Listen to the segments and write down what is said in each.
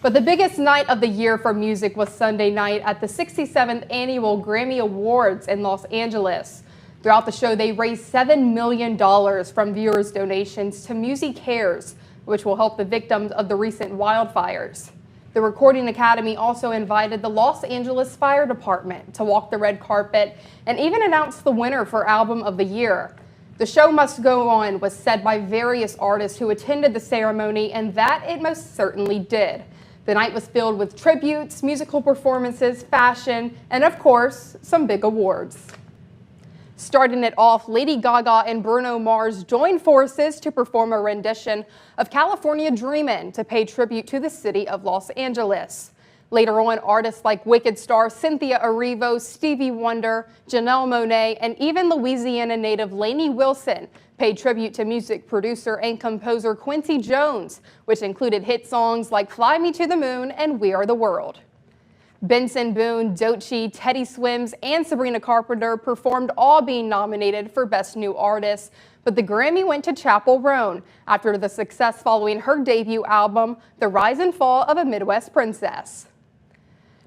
But the biggest night of the year for music was Sunday night at the 67th Annual Grammy Awards in Los Angeles. Throughout the show, they raised $7 million from viewers' donations to Music Cares, which will help the victims of the recent wildfires. The Recording Academy also invited the Los Angeles Fire Department to walk the red carpet and even announced the winner for Album of the Year. The Show Must Go On was said by various artists who attended the ceremony, and that it most certainly did. The night was filled with tributes, musical performances, fashion, and of course, some big awards. Starting it off, Lady Gaga and Bruno Mars joined forces to perform a rendition of California Dreamin' to pay tribute to the city of Los Angeles. Later on, artists like Wicked star Cynthia Erivo, Stevie Wonder, Janelle Monáe, and even Louisiana native Lainey Wilson paid tribute to music producer and composer Quincy Jones, which included hit songs like Fly Me to the Moon and We Are the World. Benson Boone, Doechii, Teddy Swims, and Sabrina Carpenter performed, all being nominated for Best New Artist, but the Grammy went to Chappell Roan after the success following her debut album, The Rise and Fall of a Midwest Princess.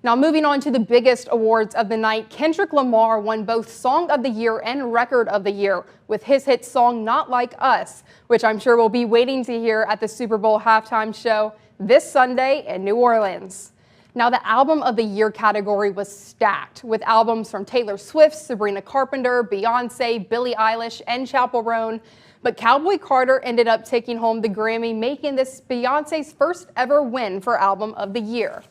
Now moving on to the biggest awards of the night, Kendrick Lamar won both Song of the Year and Record of the Year with his hit song Not Like Us, which I'm sure we'll be waiting to hear at the Super Bowl halftime show this Sunday in New Orleans. Now the Album of the Year category was stacked with albums from Taylor Swift, Sabrina Carpenter, Beyonce, Billie Eilish, and Chappell Roan. But Cowboy Carter ended up taking home the Grammy, making this Beyonce's first ever win for Album of the Year.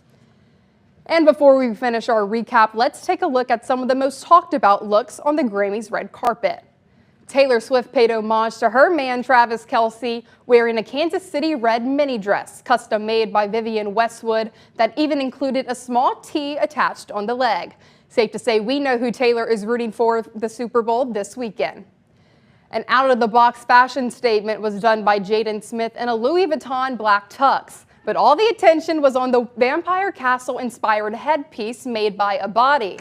And before we finish our recap, let's take a look at some of the most talked about looks on the Grammys red carpet. Taylor Swift paid homage to her man Travis Kelce, wearing a Kansas City red mini dress, custom made by Vivienne Westwood, that even included a small T attached on the leg. Safe to say we know who Taylor is rooting for the Super Bowl this weekend. An out-of-the-box fashion statement was done by Jaden Smith in a Louis Vuitton black tux. But all the attention was on the Vampire Castle-inspired headpiece made by Abadi.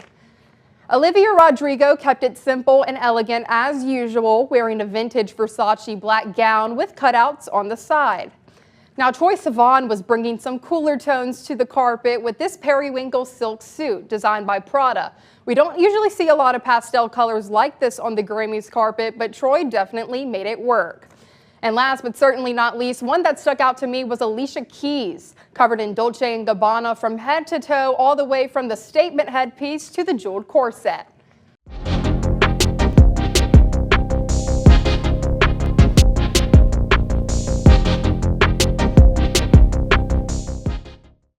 Olivia Rodrigo kept it simple and elegant as usual, wearing a vintage Versace black gown with cutouts on the side. Now, Troye Sivan was bringing some cooler tones to the carpet with this periwinkle silk suit designed by Prada. We don't usually see a lot of pastel colors like this on the Grammys carpet, but Troye definitely made it work. And last but certainly not least, one that stuck out to me was Alicia Keys, covered in Dolce & Gabbana from head to toe, all the way from the statement headpiece to the jeweled corset.